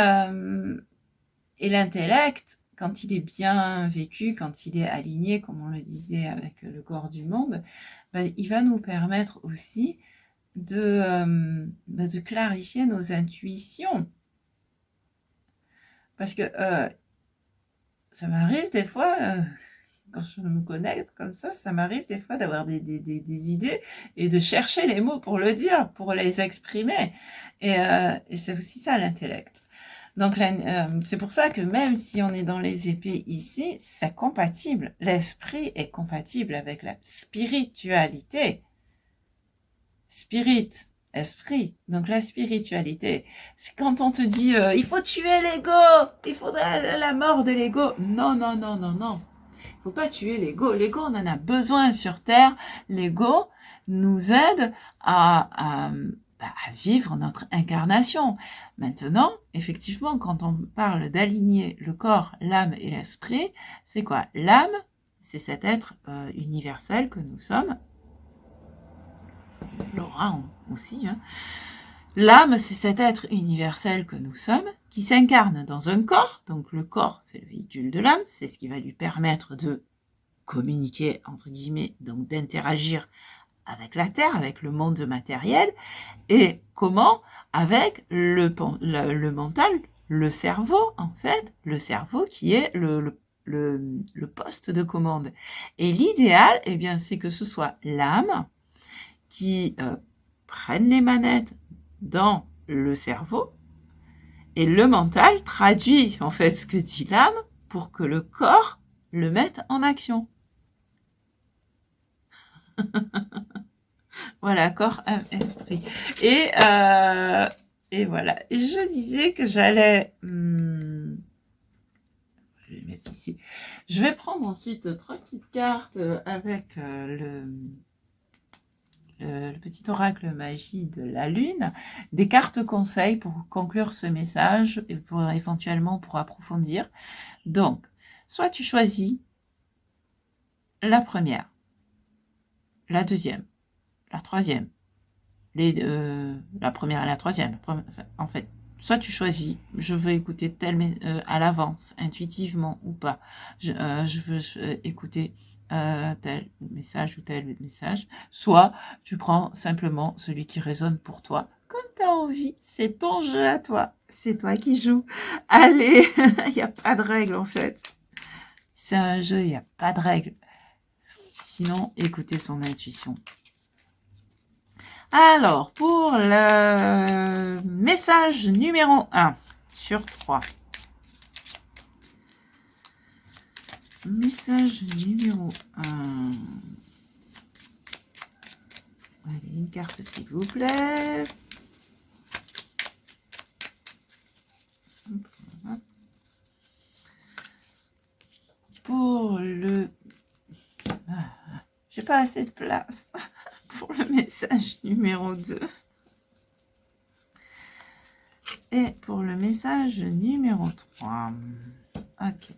l'intellect, quand il est bien vécu, quand il est aligné, comme on le disait avec le corps du monde, il va nous permettre aussi de clarifier nos intuitions. Parce que ça m'arrive des fois, quand je me connecte comme ça m'arrive des fois d'avoir des idées et de chercher les mots pour le dire, pour les exprimer. Et c'est aussi ça l'intellect. Donc, c'est pour ça que même si on est dans les épées ici, c'est compatible. L'esprit est compatible avec la spiritualité. Spirit, esprit. Donc, la spiritualité, c'est quand on te dit il faut tuer l'ego, il faudrait la mort de l'ego. Non. Il ne faut pas tuer l'ego. L'ego, on en a besoin sur Terre. L'ego nous aide à vivre notre incarnation. Maintenant, effectivement, quand on parle d'aligner le corps, l'âme et l'esprit, c'est quoi? L'âme, c'est cet être universel que nous sommes. Laura aussi. Hein. L'âme, c'est cet être universel que nous sommes, qui s'incarne dans un corps. Donc le corps, c'est le véhicule de l'âme, c'est ce qui va lui permettre de communiquer, entre guillemets, donc d'interagir avec la Terre, avec le monde matériel, et comment? Avec le mental, le cerveau, en fait, le cerveau qui est le poste de commande. Et l'idéal, eh bien, c'est que ce soit l'âme qui prenne les manettes dans le cerveau, et le mental traduit en fait ce que dit l'âme pour que le corps le mette en action. Voilà, corps, âme, esprit. Et voilà. Et je disais que j'allais... je vais mettre ici. Je vais prendre ensuite 3 petites cartes avec le petit oracle magie de la lune, des cartes conseils pour conclure ce message et pour éventuellement pour approfondir. Donc, soit tu choisis la première, la deuxième, la troisième, la première et la troisième. En fait, soit tu choisis, je veux écouter à l'avance, intuitivement ou pas. Je veux écouter tel message ou tel message. Soit tu prends simplement celui qui résonne pour toi. Comme tu as envie, c'est ton jeu à toi. C'est toi qui joues. Allez, il n'y a pas de règle en fait. C'est un jeu, il n'y a pas de règle. Sinon, écoutez son intuition. Alors, pour le message numéro 1 sur 3. Message numéro 1. Allez, une carte s'il vous plaît. Pour le... j'ai pas assez de place. Pour le message numéro 2. Et pour le message numéro 3. Ok.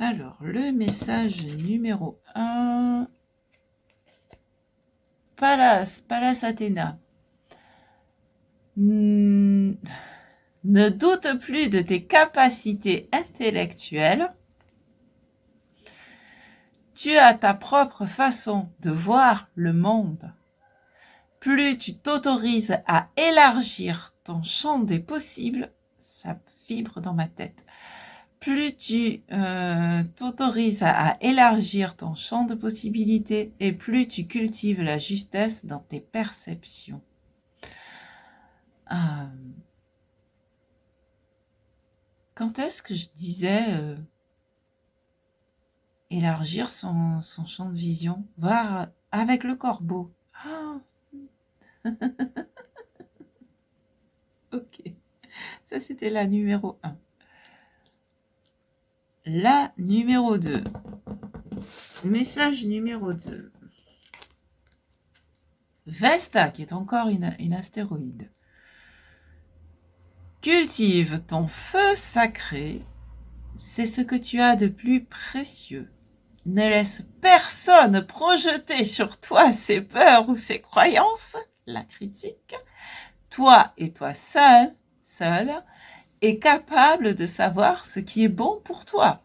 Alors, le message numéro 1. Pallas Athéna. Ne doute plus de tes capacités intellectuelles. Tu as ta propre façon de voir le monde. Plus tu t'autorises à élargir ton champ des possibles, ça vibre dans ma tête. Plus tu t'autorises à élargir ton champ de possibilités et plus tu cultives la justesse dans tes perceptions. Quand est-ce que je disais élargir son champ de vision, voir avec le corbeau? Ok, ça c'était la numéro 1. La numéro 2. Message numéro 2. Vesta, qui est encore une astéroïde. Cultive ton feu sacré, c'est ce que tu as de plus précieux. Ne laisse personne projeter sur toi ses peurs ou ses croyances, la critique. Toi et toi seul, est capable de savoir ce qui est bon pour toi.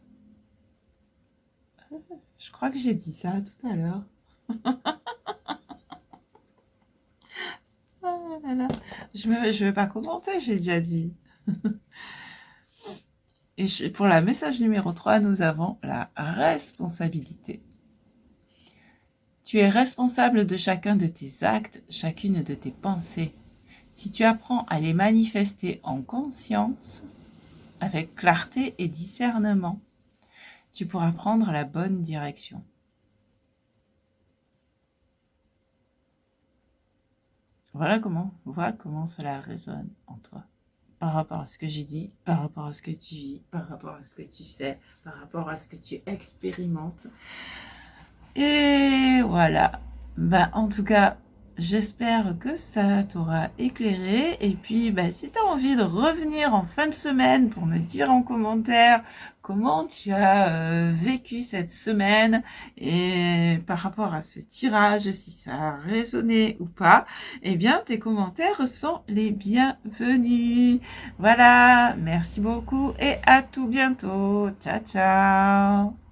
Je crois que j'ai dit ça tout à l'heure. Oh là là. Je vais pas commenter, j'ai déjà dit. Et pour la message numéro 3, nous avons la responsabilité. Tu es responsable de chacun de tes actes, chacune de tes pensées. Si tu apprends à les manifester en conscience, avec clarté et discernement, tu pourras prendre la bonne direction. Voilà comment cela résonne en toi. Par rapport à ce que j'ai dit, par rapport à ce que tu vis, par rapport à ce que tu sais, par rapport à ce que tu expérimentes. Et voilà. En tout cas, j'espère que ça t'aura éclairé et puis, si tu as envie de revenir en fin de semaine pour me dire en commentaire comment tu as, vécu cette semaine et par rapport à ce tirage, si ça a résonné ou pas, eh bien tes commentaires sont les bienvenus. Voilà, merci beaucoup et à tout bientôt. Ciao, ciao.